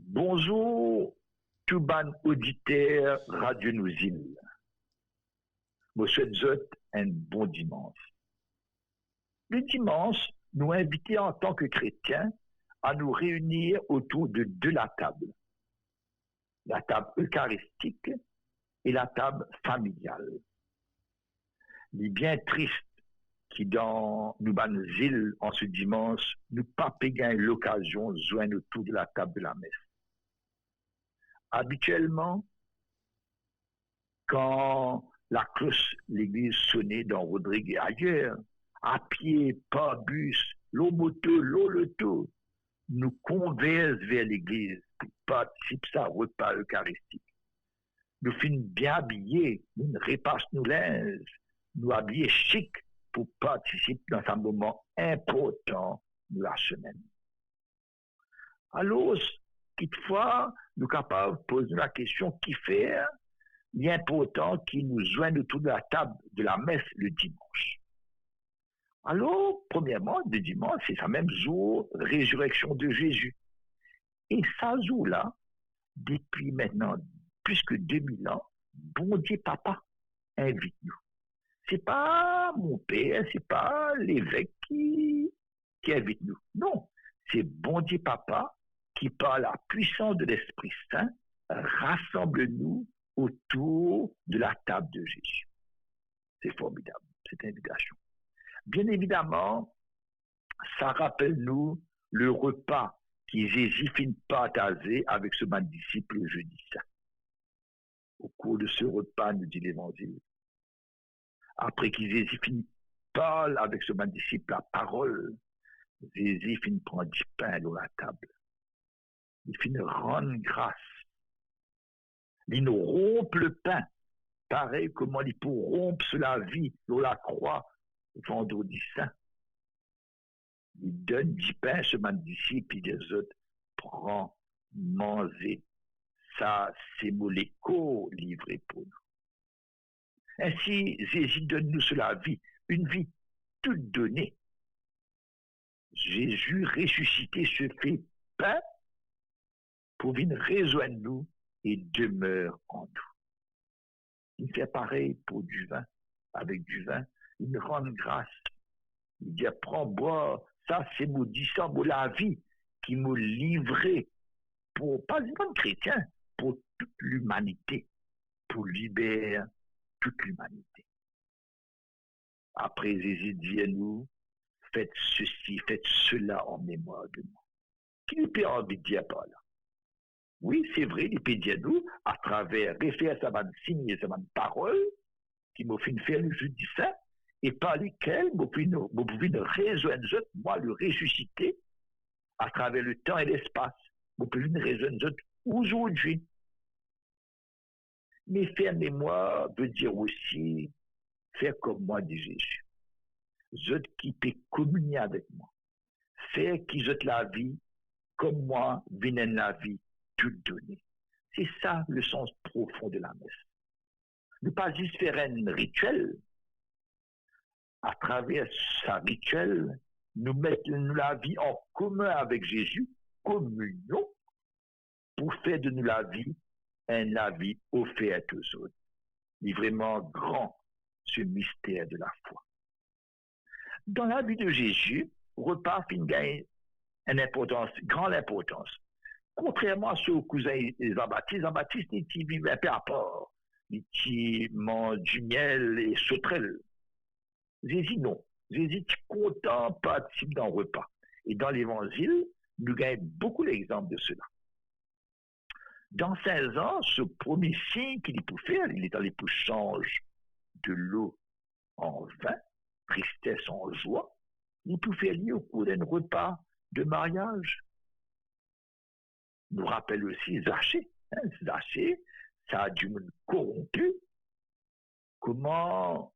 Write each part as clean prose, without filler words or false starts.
Bonjour, tout ban auditeur Radio Nousil. Je souhaite un bon dimanche. Le dimanche, nous invitons en tant que chrétiens à nous réunir autour de la table. La table eucharistique et la table familiale. Il est bien triste qui dans nous ban îles en ce dimanche, nous pas payons l'occasion de joindre autour de la table de la messe. Habituellement, quand la cloche l'église sonnait dans Rodrigue et ailleurs, à pied, pas bus, l'eau moto, l'eau loto, nous converse vers l'église pour participer à un repas eucharistique. Nous finissons bien habillés, nous repassons nos linges, nous habillés chic pour participer dans un moment important de la semaine. Alors, toutefois, nous sommes capables de poser la question qui fait l'important qui nous joigne autour de la table de la messe le dimanche. Alors, premièrement, le dimanche, c'est ce même jour, résurrection de Jésus. Et ça jour-là, depuis maintenant plus que 2000 ans, bon Dieu Papa invite nous. C'est pas mon père, c'est pas l'évêque qui invite nous. Non, c'est bon Dieu Papa qui, par la puissance de l'Esprit Saint, rassemble-nous autour de la table de Jésus. C'est formidable, cette invitation. Bien évidemment, ça rappelle nous le repas qui Jésus finit partager avec ce même disciple le jeudi saint. Au cours de ce repas, nous dit l'Évangile, après que Jésus finit parle avec ce même disciple la parole, Jésus finit prendre du pain dans la table. Il finit rendre grâce. Il nous rompt le pain, pareil comment il peut rompre la vie dans la croix vendredi saint. Il donne du pain à ce même disciple, et les autres prend, manger. Ça, c'est mon écho livré pour nous. Ainsi, Jésus donne nous sur la vie, une vie toute donnée. Jésus ressuscité se fait pain pour venir rejoindre nous et demeure en nous. Il fait pareil pour du vin. Avec du vin, il nous rend grâce. Il dit, prends, bois, ça c'est mon sang, pour la vie qui m'a livré pour, pas seulement chrétien, pour toute l'humanité, pour libérer toute l'humanité. Après, Jésus dit à nous, faites ceci, faites cela en mémoire de moi. Qui nous peut envie de dire par là? Oui, c'est vrai, il peut dire nous, à travers référer à sa signe et sa parole, qui m'a fait faire le jeudi saint, et par lesquels vous pouvez nous rejoindre, moi, le ressusciter, à travers le temps et l'espace. Vous pouvez nous rejoindre aujourd'hui. Mais faire mémoire veut dire aussi faire comme moi, dit Jésus. Je qui peut communier avec moi. Faire qui jette la vie, comme moi, vienne la vie, toute donnée. C'est ça le sens profond de la messe. Ne pas juste faire un rituel. À travers sa rituel, nous mettons la vie en commun avec Jésus, communion, pour faire de nous la vie offerte aux autres. Il est vraiment grand, ce mystère de la foi. Dans la vie de Jésus, repas gagne une importance, grande importance. Contrairement à son cousin Jean-Baptiste, il vivait un peu à part. Il mange du miel et sauterelle. Jésus, non. Jésus est content, participe dans le repas. Et dans l'Évangile, nous gagnons beaucoup d'exemples de cela. Dans 16 ans, ce premier signe qu'il peut faire, il est allé pour changer de l'eau en vin, tristesse en joie. Il peut faire lier au cours d'un repas de mariage. Nous rappelle aussi Zachée. Zachée, ça a du monde corrompu. Comment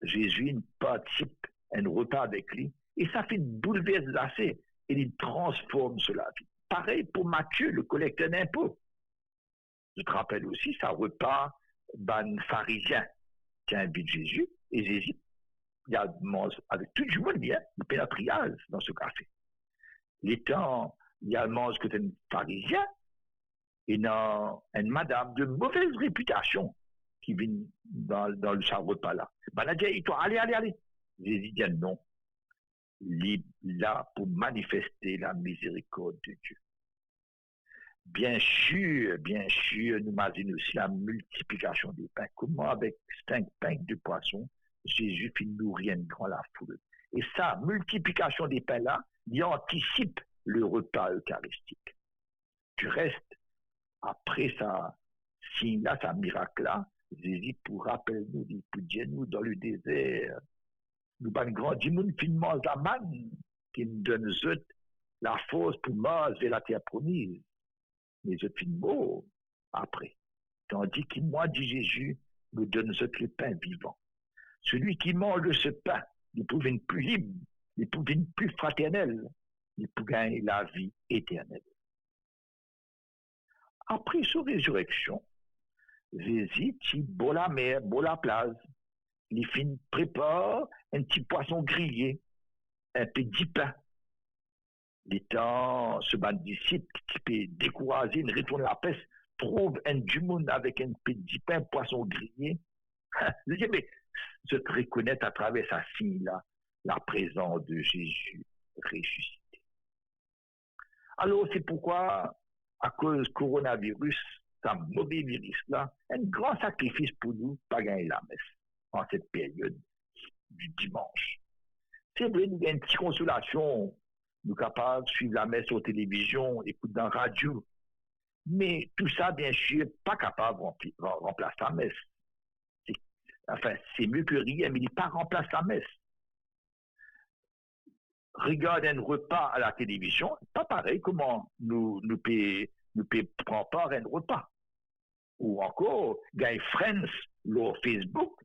Jésus participe à un repas avec lui et ça fait bouleverser Zachée et il transforme cela. Pareil pour Matthieu, le collecteur d'impôts. Je te rappelle aussi, ça repas d'un pharisien qui invite Jésus et Jésus, il mange avec tout le monde, il fait la triage dans ce café. Il étant il y a mange que c'est un pharisien, et non, une madame de mauvaise réputation qui vient dans le repas là. Ben, elle a dit, toi, allez. Jésus dit non. Il est là pour manifester la miséricorde de Dieu. Bien sûr, nous imaginons aussi la multiplication des pains. Comment avec 5 pains de poissons, Jésus fit nourrir une grande la foule. Et ça, multiplication des pains là, il anticipe le repas eucharistique. Du reste, après ça, signe là, ça miracle là, Jésus pour rappeler nous, pour dire nous dans le désert, nous avons grandi, nous finement la manne qui nous donne la force pour manger la terre promise. Mais je finis mort après. Tandis qu'il moi, dit Jésus, nous donne le pain vivant. Celui qui mange ce pain, il peut devenir plus libre, il peut devenir plus fraternel, il peut gagner la vie éternelle. Après sa résurrection, Jésus dit, bon la mer, bon la plage, il finit prépare un petit poisson grillé, un petit pain. Les temps, ce band disciple qui peut décourager, il retourne la peste, trouve un du monde avec un petit pain, poisson grillé. Je dis, mais je te reconnais à travers sa signe-là, la présence de Jésus ressuscité. Alors, c'est pourquoi, à cause du coronavirus, ce mauvais virus-là, un grand sacrifice pour nous, pas gagner la messe en cette période du dimanche. C'est vrai, nous avons une petite consolation, nous sommes capables de suivre la messe sur télévision, écouter dans la radio, mais tout ça, bien sûr, pas capable de remplacer la messe. Enfin, c'est mieux que rien, mais il n'est pas remplace la messe. Regarder un repas à la télévision, pas pareil comment nous prendre part à un repas. Ou encore, gagner Friends, sur Facebook,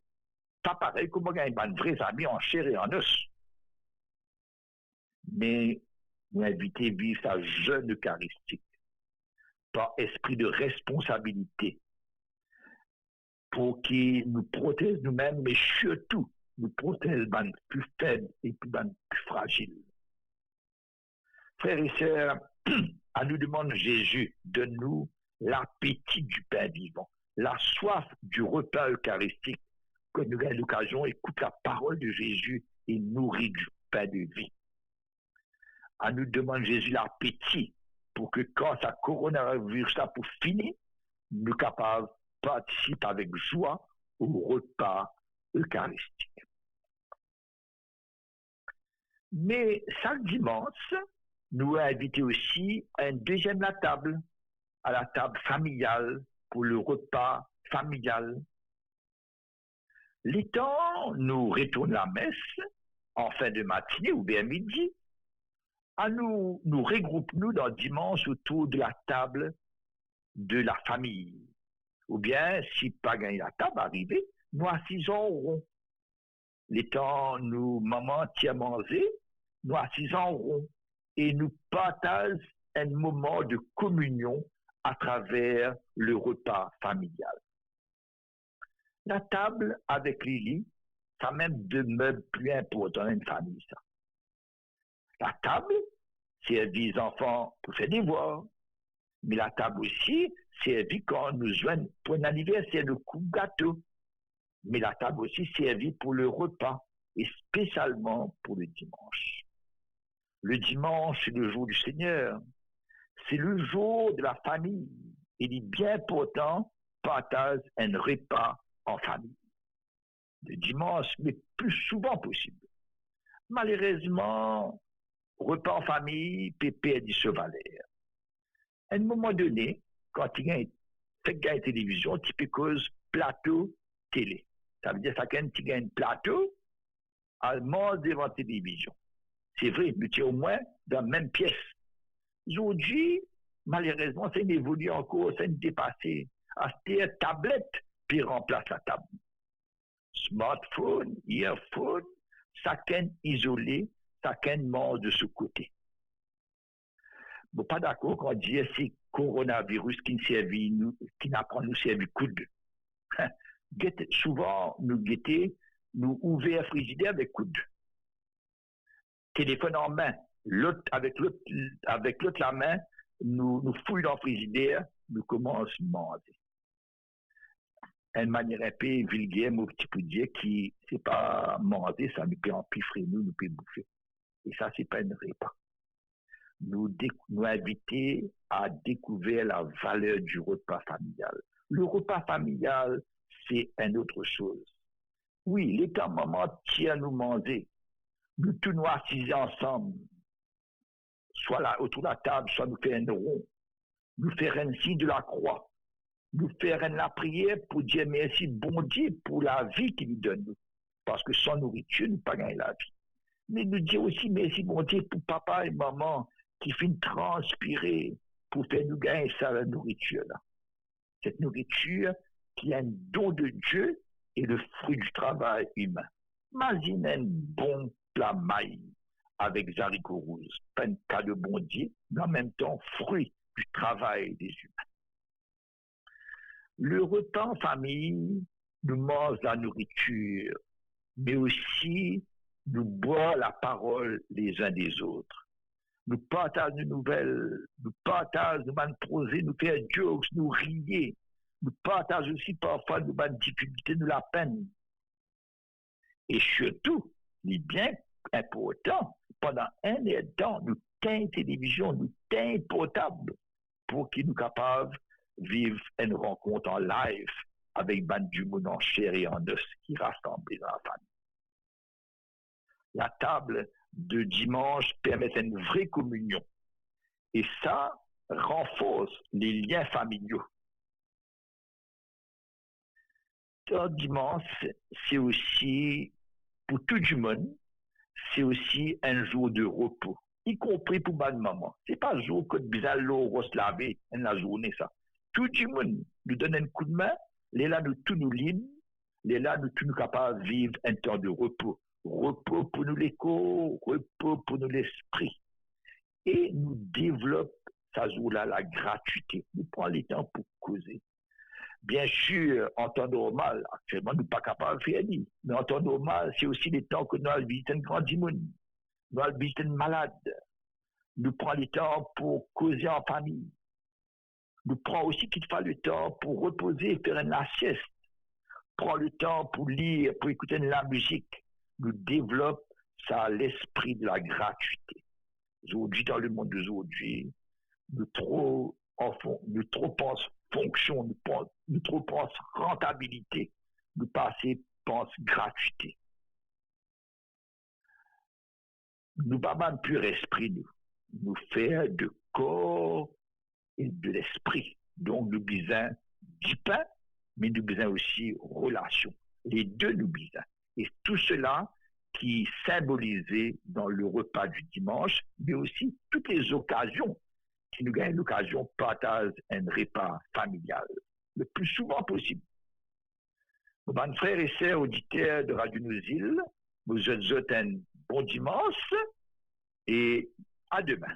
pas pareil comment gagner des vrais amis en chair et en os. Mais nous inviter à vivre sa jeûne eucharistique par esprit de responsabilité pour qu'il nous protège nous-mêmes, mais surtout nous protège les plus faibles et les plus fragiles. Frères et sœurs, à nous demande Jésus, donne-nous l'appétit du pain vivant, la soif du repas eucharistique, que nous ayons l'occasion d'écouter la parole de Jésus et nourrir du pain de vie. À nous demande Jésus l'appétit pour que quand ça coronavirus ça pour finir, nous capables de participer avec joie au repas eucharistique. Mais chaque dimanche, nous invitons aussi à une deuxième table, à la table familiale, pour le repas familial. Les temps, nous retournons la messe en fin de matinée ou bien midi. À nous regroupons dans dimanche autour de la table de la famille. Ou bien, si pas gagner la table arrivée, nous assisons au rond. Les temps, nous, maman, tient manger, nous assisons au rond. Et nous partageons un moment de communion à travers le repas familial. La table avec les lits, ça même deux meubles plus importants dans une famille, ça. La table, servit les enfants pour faire des devoirs. Mais la table aussi, servit quand nous joignons pour un anniversaire, le coup de gâteau. Mais la table aussi servit pour le repas, et spécialement pour le dimanche. Le dimanche, c'est le jour du Seigneur. C'est le jour de la famille. Il est bien important partage un repas en famille. Le dimanche, mais plus souvent possible. Malheureusement, repas en famille, pépé dit chevalier. À un moment donné, quand il y a une télévision, tu peux cause plateau télé. Ça veut dire que tu gagnes un plateau, allemand devant la télévision. C'est vrai, mais tu es au moins dans la même pièce. Aujourd'hui, malheureusement, ça évolue encore, ça dépassé. À cette tablette, puis remplace la table. Smartphone, earphone, chacun isolé, chacun mange de ce côté. Bon, pas d'accord quand on dit c'est coronavirus qui n'apprend nous servir coude. Souvent, nous ouvrons le frigidaire avec coude. Téléphone en main, avec l'autre la main, nous fouillons dans le frigidaire, nous commençons à manger. Une manière un peu vulgaire, mon petit peu dire, qui, c'est pas manger, ça nous peut empiffrer, nous peut bouffer. Et ça, c'est pas un repas. Nous inviter à découvrir la valeur du repas familial. Le repas familial, c'est une autre chose. Oui, les temps maman tient à nous manger. Nous tous nous assis ensemble, soit là, autour de la table, soit nous faire un rond, nous faire un signe de la croix, nous faire la prière pour dire merci, bon Dieu, pour la vie qu'il nous donne. Parce que sans nourriture, nous ne pouvons pas gagner la vie. Mais nous dire aussi merci, bon Dieu, pour papa et maman qui finissent transpirer pour faire nous gagner ça, la nourriture. Là. Cette nourriture qui est un don de Dieu et le fruit du travail humain. Imagine un bon plat maïs avec des haricots rouges, pas un cas de bon Dieu, mais en même temps fruit du travail des humains. Le repas en famille nous mange la nourriture, mais aussi nous boit la parole les uns des autres. Nous partageons des nouvelles, nous partageons nos prosées, nous faisons jokes, nous rions. Nous partageons aussi parfois nos difficultés, nous la peine. Et surtout, il est bien important, pendant un et temps, nous tenons télévision, nous tenons portable pour qu'ils nous capables de vivre une rencontre en live avec du monde en chair et en os qui rassemblent dans la famille. La table de dimanche permet une vraie communion. Et ça renforce les liens familiaux. Le dimanche, c'est aussi, pour tout le monde, c'est aussi un jour de repos, y compris pour ma maman. Ce n'est pas un jour que bizarre l'eau se laver dans la journée, ça. Tout le monde nous donne un coup de main, les là nous tous nous libres, les là nous tous nous capables de vivre un temps de repos. Repos pour nous les corps, repos pour nous l'esprit. Et nous développons, ça jour-là, la gratuité. Nous prenons le temps pour causer. Bien sûr, en temps normal, actuellement, nous ne sommes pas capables de faire ni. Mais en temps normal, c'est aussi le temps que nous allons visiter un grand monde. Nous allons visiter un malade. Nous prenons le temps pour causer en famille. Nous prenons aussi qu'il faut le temps pour reposer et faire la sieste. Prends le temps pour lire, pour écouter de la musique. Nous développons ça l'esprit de la gratuité. Aujourd'hui, dans le monde d'aujourd'hui, nous trop pensons fonction, nous trop pensons rentabilité, nous pensons gratuité. Nous pas même pur esprit, nous faire de corps et de l'esprit. Donc, nous besoin du pain, mais nous besoin aussi relation. Les deux nous besoin. Et tout cela qui est symbolisé dans le repas du dimanche, mais aussi toutes les occasions qui nous gagnent l'occasion de partager un repas familial le plus souvent possible. Mes frères et sœurs auditeurs de Radio Nous-Îles, vous souhaite un bon dimanche et à demain.